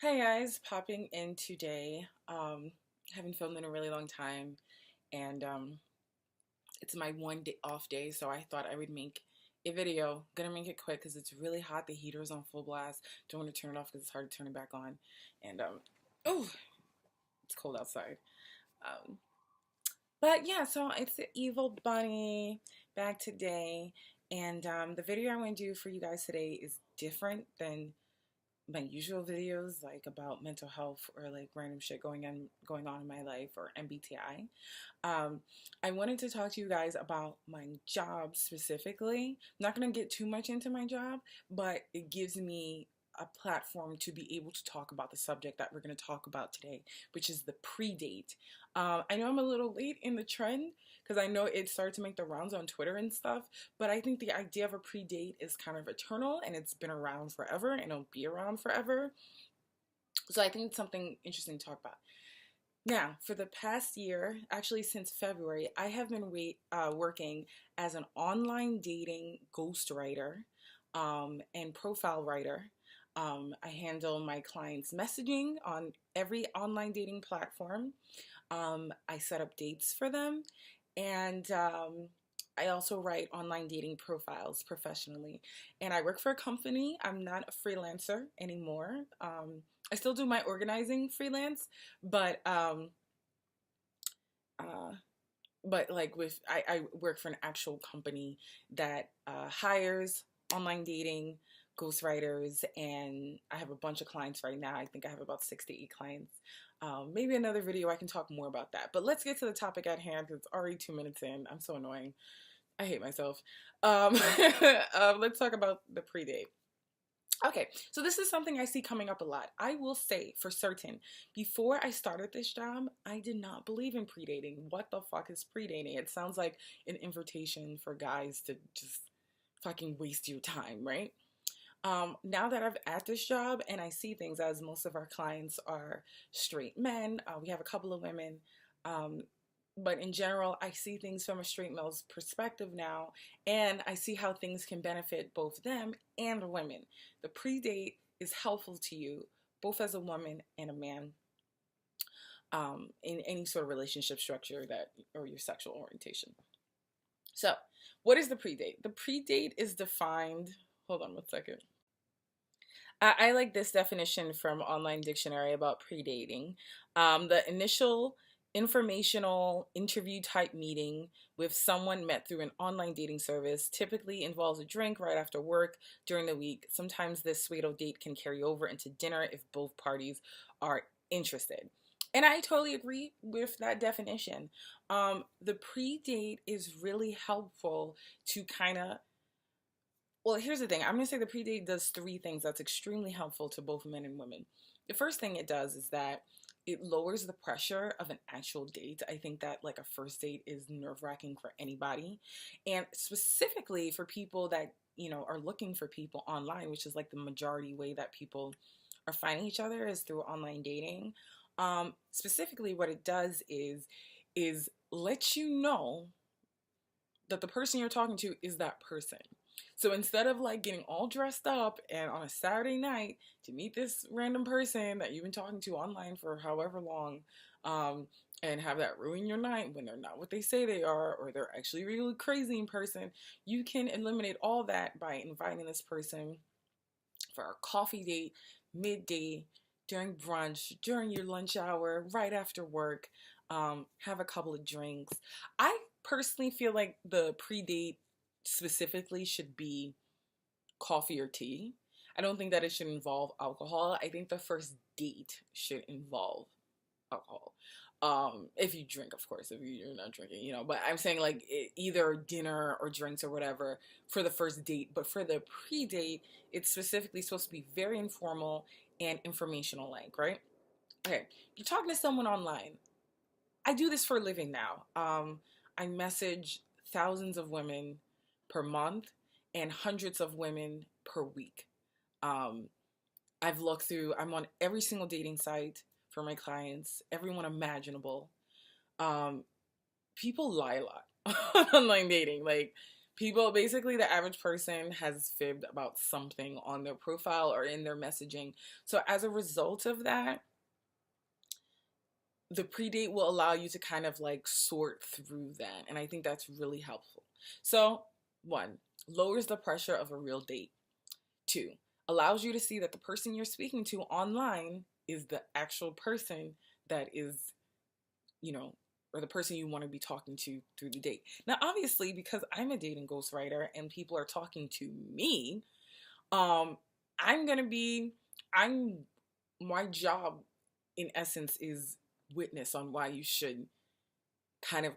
Hi guys, popping in today. Haven't filmed in a really long time, and it's my one day off day, so I thought I would make a video. Gonna make it quick because it's really hot. The heater is on full blast. Don't want to turn it off because it's hard to turn it back on, and oh, it's cold outside. Um, but yeah, so it's the evil bunny back today, and the video I want to do for you guys today is different than my usual videos, like about mental health or like random shit going on in my life or MBTI. I wanted to talk to you guys about my job specifically. I'm not gonna get too much into my job, but it gives me a platform to be able to talk about the subject that we're going to talk about today, which is the pre-date. I know I'm a little late in the trend because I know it started to make the rounds on Twitter and stuff, but I think the idea of a pre-date is kind of eternal and it's been around forever and it'll be around forever. So I think it's something interesting to talk about. Now, for the past year, actually since February, I have been working as an online dating ghostwriter and profile writer. I handle my clients' messaging on every online dating platform. I set up dates for them, and I also write online dating profiles professionally. And I work for a company. I'm not a freelancer anymore. I still do my organizing freelance, but uh, like I work for an actual company that hires online dating ghostwriters, and I have a bunch of clients right now. I think I have about 6 to 8 clients. Maybe another video I can talk more about that. But let's get to the topic at hand because it's already 2 minutes in. I'm so annoying. I hate myself. Let's talk about the pre-date. Okay, so this is something I see coming up a lot. I will say for certain, before I started this job, I did not believe in pre-dating. What the fuck is pre-dating? It sounds like an invitation for guys to just fucking waste your time, right? Now that I'm at this job and I see things, as most of our clients are straight men, we have a couple of women, um, but in general, I see things from a straight male's perspective now, and I see how things can benefit both them and the women. The pre-date is helpful to you, both as a woman and a man, in any sort of relationship structure that or your sexual orientation. So, what is the pre-date? The pre-date is defined. Hold on 1 second. I like this definition from Online Dictionary about predating. The initial informational interview type meeting with someone met through an online dating service typically involves a drink right after work during the week. Sometimes this sweet old date can carry over into dinner if both parties are interested. And I totally agree with that definition. The pre-date is really helpful to kind of, well, here's the thing. I'm going to say the pre-date does 3 things that's extremely helpful to both men and women. The first thing it does is that it lowers the pressure of an actual date. I think that like a first date is nerve-wracking for anybody. And specifically for people that, are looking for people online, which is like the majority way that people are finding each other is through online dating. Specifically what it does is let you know that the person you're talking to is that person. So instead of like getting all dressed up and on a Saturday night to meet this random person that you've been talking to online for however long, and have that ruin your night when they're not what they say they are, or they're actually really crazy in person, you can eliminate all that by inviting this person for a coffee date, midday, during brunch, during your lunch hour, right after work. Have a couple of drinks. I personally feel like the pre-date specifically should be coffee or tea. I don't think that it should involve alcohol. I think the first date should involve alcohol. If you drink, of course, if you're not drinking, but I'm saying like either dinner or drinks or whatever for the first date. But for the pre-date, it's specifically supposed to be very informal and informational, like, right? Okay, you're talking to someone online. I do this for a living now. I message thousands of women per month and hundreds of women per week. Um, I'm on every single dating site for my clients, everyone imaginable. People lie a lot on online dating. Like, People, basically, the average person has fibbed about something on their profile or in their messaging. So as a result of that, the predate will allow you to kind of like sort through that. And I think that's really helpful. So, one, lowers the pressure of a real date. Two, allows you to see that the person you're speaking to online is the actual person that is, you know, or the person you want to be talking to through the date. Now, obviously, because I'm a dating ghostwriter and people are talking to me, I'm gonna be, I'm, my job in essence is witness on why you should kind of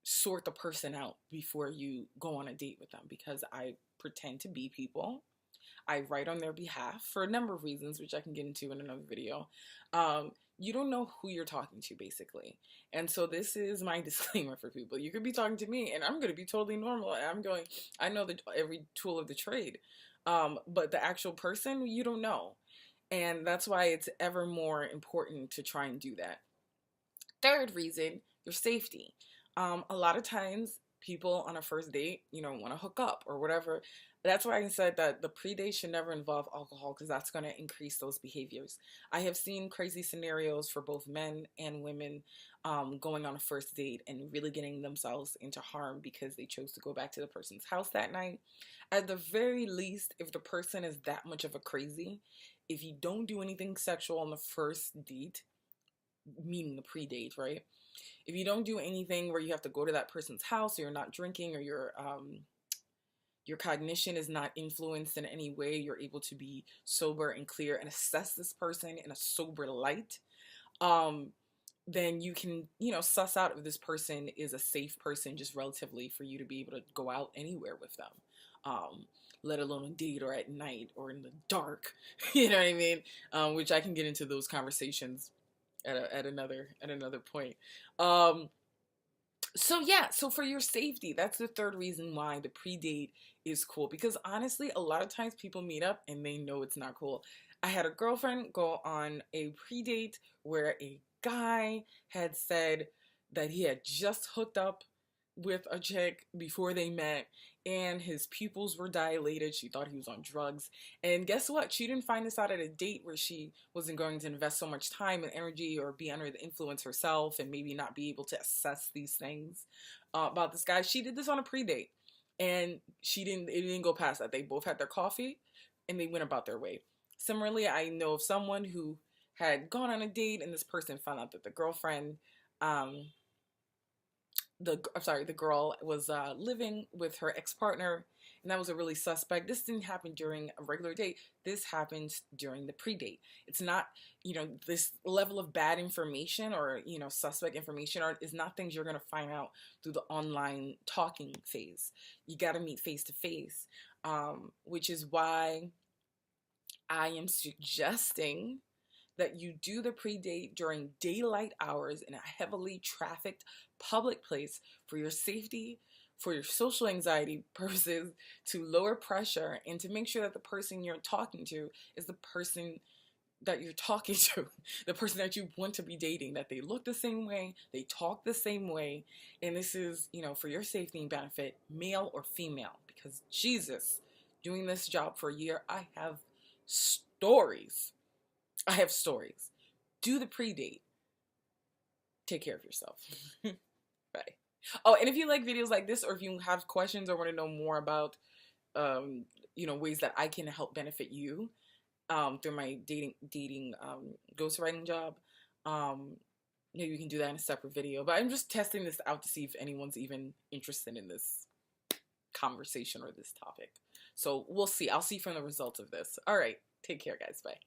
sort the person out before you go on a date with them, because I pretend to be people. I write on their behalf for a number of reasons, which I can get into in another video. You don't know who you're talking to, basically. And so this is my disclaimer for people. You could be talking to me and I'm going to be totally normal. And I know every tool of the trade. But the actual person, you don't know. And that's why it's ever more important to try and do that. Third reason, your safety. A lot of times people on a first date, want to hook up or whatever. That's why I said that the pre-date should never involve alcohol, because that's going to increase those behaviors. I have seen crazy scenarios for both men and women going on a first date and really getting themselves into harm because they chose to go back to the person's house that night. At the very least, if the person is that much of a crazy, if you don't do anything sexual on the first date, meaning the pre-date, right? If you don't do anything where you have to go to that person's house, or you're not drinking, or your cognition is not influenced in any way, you're able to be sober and clear and assess this person in a sober light, then you can, suss out if this person is a safe person just relatively for you to be able to go out anywhere with them, let alone a date or at night or in the dark, you know what I mean? Which I can get into those conversations at another point. So for your safety, that's the third reason why the pre-date is cool. Because honestly, a lot of times people meet up and they know it's not cool. I had a girlfriend go on a pre-date where a guy had said that he had just hooked up with a chick before they met, and his pupils were dilated. She thought he was on drugs. And guess what? She didn't find this out at a date where she wasn't going to invest so much time and energy or be under the influence herself and maybe not be able to assess these things about this guy. She did this on a pre-date, and it didn't go past that. They both had their coffee and they went about their way. Similarly, I know of someone who had gone on a date and this person found out that the girlfriend, the girl was living with her ex-partner, and that was a really suspect. This didn't happen during a regular date. This happens during the pre-date. It's not, this level of bad information or, suspect information is not things you're going to find out through the online talking phase. You got to meet face to face, which is why I am suggesting that you do the pre-date during daylight hours in a heavily trafficked public place for your safety, for your social anxiety purposes, to lower pressure, and to make sure that the person you're talking to is the person that you're talking to, the person that you want to be dating, that they look the same way, they talk the same way, and this is, for your safety and benefit, male or female, because Jesus, doing this job for a year, I have stories. Do the pre-date. Take care of yourself. Bye. Oh, and if you like videos like this, or if you have questions or want to know more about, ways that I can help benefit you, through my dating ghostwriting job, maybe we can do that in a separate video. But I'm just testing this out to see if anyone's even interested in this conversation or this topic. So we'll see. I'll see from the results of this. All right. Take care, guys. Bye.